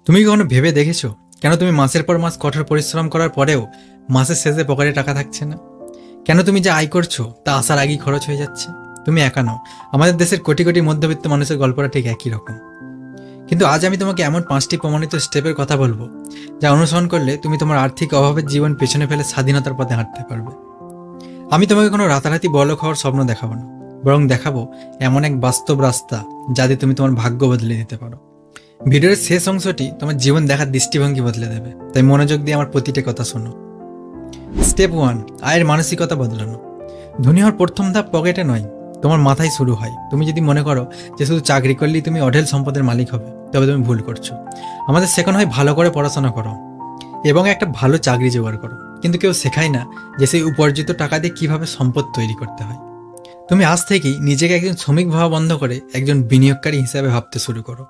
তুমি কি কখনো ভেবে দেখেছো কেন তুমি মাসের পর মাস কঠোর পরিশ্রম করার পরেও মাসের শেষে পকেটে টাকা থাকছে না? কেন তুমি যা আয় করছো তা আসার আগেই খরচ হয়ে যাচ্ছে? তুমি একা নও, আমাদের দেশের কোটি কোটি মধ্যবিত্ত মানুষের গল্পটা ঠিক একই রকম। কিন্তু আজ আমি তোমাকে এমন 5টি প্রমাণিত স্টেপের কথা বলবো যা অনুসরণ করলে তুমি তোমার আর্থিক অভাবের জীবন পেছনে ফেলে স্বাধীনতার পথে হাঁটতে পারবে। আমি তোমাকে কোনো রাতারাতি বড়লোক হওয়ার স্বপ্ন দেখাবো না, বরং দেখাবো এমন এক বাস্তব রাস্তা যাতে তুমি তোমার ভাগ্য বদলে দিতে পারো। ভিডিওর শেষ অংশটি তোমার জীবন দেখার দৃষ্টিভঙ্গি বদলে দেবে, তাই মনোযোগ দিয়ে আমার প্রতিটি কথা শোনো। স্টেপ 1, আয়ের মানসিকতা বদলানো। ধনী হওয়ার প্রথম ধাপ পকেটে নয়, তোমার মাথায় শুরু হয়। তুমি যদি মনে করো যে শুধু চাকরি করলেই তুমি অঢেল সম্পদের মালিক হবে, তবে তুমি ভুল করছো। আমাদের শেখানো হয় ভালো করে পড়াশোনা করো এবং একটা ভালো চাকরি জোগাড় করো, কিন্তু কেউ শেখায় না যে সেই উপার্জিত টাকা দিয়ে কীভাবে সম্পদ তৈরি করতে হয়। তুমি আজ থেকেই নিজেকে একজন শ্রমিক ভাবা বন্ধ করে একজন বিনিয়োগকারী হিসাবে ভাবতে শুরু করো।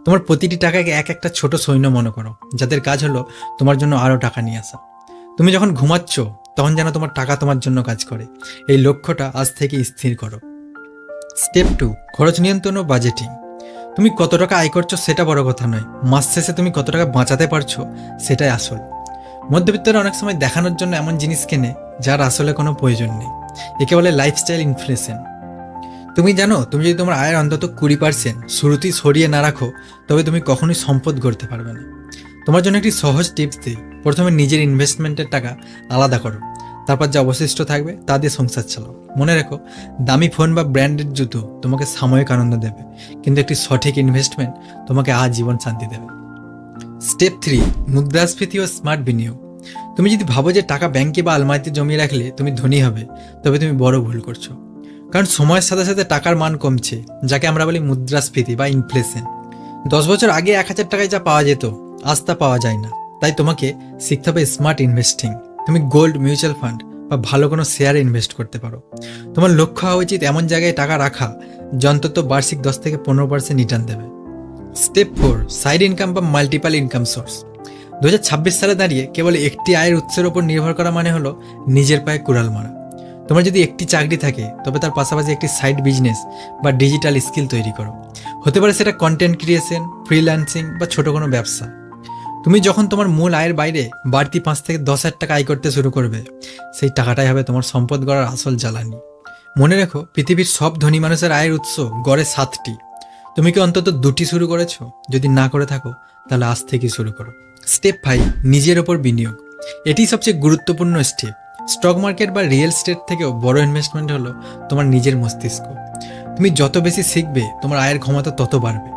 তোমার প্রতিটি টাকাকে এক একটা ছোট সৈন্য মনে করো, যাদের কাজ হলো তোমার জন্য আরও টাকা নিয়ে আসা। তুমি যখন ঘুমাচ্ছ তখন যেন তোমার টাকা তোমার জন্য কাজ করে, এই লক্ষ্যটা আজ থেকে স্থির করো। স্টেপ 2, খরচ নিয়ন্ত্রণ ও বাজেটিং। তুমি কত টাকা আয় করছো সেটা বড় কথা নয়, মাস শেষে তুমি কত টাকা বাঁচাতে পারছো সেটাই আসল। মধ্যবিত্তরা অনেক সময় দেখানোর জন্য এমন জিনিস কেনে যার আসলে কোনো প্রয়োজন নেই। একে বলে লাইফস্টাইল ইনফ্লেশন। তুমি জানো, তুমি যদি তোমার আয়ের অন্তত 20% শুরুতেই সরিয়ে না রাখো, তবে তুমি কখনোই সম্পদ গড়তে পারবে না। তোমার জন্য একটি সহজ টিপস দিই। প্রথমে নিজের ইনভেস্টমেন্টের টাকা আলাদা করো, তারপর যা অবশিষ্ট থাকবে তা দিয়ে সংসার চালাও। মনে রেখো, দামি ফোন বা ব্র্যান্ডেড জুতো তোমাকে সাময়িক আনন্দ দেবে, কিন্তু একটি সঠিক ইনভেস্টমেন্ট তোমাকে আজীবন শান্তি দেবে। স্টেপ 3, মুদ্রাস্ফীতি ও স্মার্ট বিনিয়োগ। তুমি যদি ভাবো যে টাকা ব্যাংকে বা আলমারিতে জমিয়ে রাখলে তুমি ধনী হবে, তবে তুমি বড় ভুল করছো। কারণ সময়ের সাথে সাথে টাকার মান কমছে, যাকে আমরা বলি মুদ্রাস্ফীতি বা ইনফ্লেশন। 10 বছর আগে 1000 টাকায় যা পাওয়া যেত, আজ তা পাওয়া যায় না। তাই তোমাকে শিখতে হবে স্মার্ট ইনভেস্টিং। তুমি গোল্ড, মিউচুয়াল ফান্ড বা ভালো কোনো শেয়ারে ইনভেস্ট করতে পারো। তোমার লক্ষ্য হওয়া উচিত এমন জায়গায় টাকা রাখা যা অন্তত বার্ষিক 10 থেকে 15% রিটার্ন দেবে। স্টেপ 4, সাইড ইনকাম বা মাল্টিপল ইনকাম সোর্স। 2026 সালে দাঁড়িয়ে কেবল একটি আয়ের উৎসের ওপর নির্ভর করা মানে হলো নিজের পায়ে কুড়াল মারা। তোমার যদি একটি চাকরি থাকে, তবে তার পাশাপাশি একটি সাইড বিজনেস বা ডিজিটাল স্কিল তৈরি করো। হতে পারে সেটা কন্টেন্ট ক্রিয়েশন, ফ্রিল্যান্সিং বা ছোট কোনো ব্যবসা। তুমি যখন তোমার মূল আয়ের বাইরে বাড়তি 5 থেকে 10,000 টাকা আয় করতে শুরু করবে, সেই টাকাটাই হবে তোমার সম্পদ গড়ার আসল জ্বালানি। মনে রেখো, পৃথিবীর সব ধনী মানুষের আয়ের উৎস গড়ে 7টি। তুমি কি অন্তত 2টি শুরু করেছো? যদি না করে থাকো, তাহলে আজ থেকে শুরু করো। স্টেপ 5, নিজের ওপর বিনিয়োগ। এটি সবচেয়ে গুরুত্বপূর্ণ স্টেপ। স্টক মার্কেট বা রিয়েল এস্টেট থেকেও বড় ইনভেস্টমেন্ট হলো তোমার নিজের মস্তিষ্ক। তুমি যত বেশি শিখবে, তোমার আয়ের ক্ষমতা তত বাড়বে।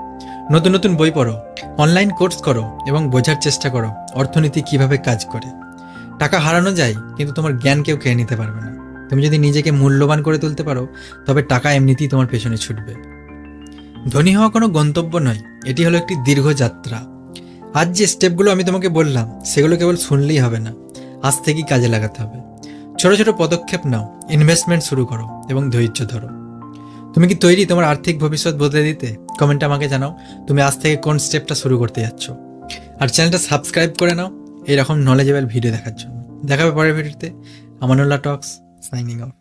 নতুন নতুন বই পড়ো, অনলাইন কোর্স করো এবং বোঝার চেষ্টা করো অর্থনীতি কিভাবে কাজ করে। টাকা হারানো যায়, কিন্তু তোমার জ্ঞান কেউ খেয়ে নিতে পারবে না। তুমি যদি নিজেকে মূল্যবান করে তুলতে পারো, তবে টাকা এমনিতেই তোমার পেছনে ছুটবে। ধনী হওয়া কোনো গন্তব্য নয়, এটি হলো একটি দীর্ঘ যাত্রা। আজ যে স্টেপগুলো আমি তোমাকে বললাম, সেগুলো কেবল শুনলেই হবে না, আজ থেকেই কাজে লাগাতে হবে। ছোট ছোট পদক্ষেপ নাও, ইনভেস্টমেন্ট শুরু করো এবং ধৈর্য ধরো। তুমি কি তৈরি তোমার আর্থিক ভবিষ্যৎ বদলে দিতে? কমেন্টে আমাকে জানাও তুমি আজ থেকে কোন স্টেপটা শুরু করতে যাচ্ছ। আর চ্যানেলটা সাবস্ক্রাইব করে নাও এরকম নলেজেবল ভিডিও দেখার জন্য। দেখা হবে পরের ভিডিওতে। আমানুল্লাহ টক্স, সাইনিং অফ।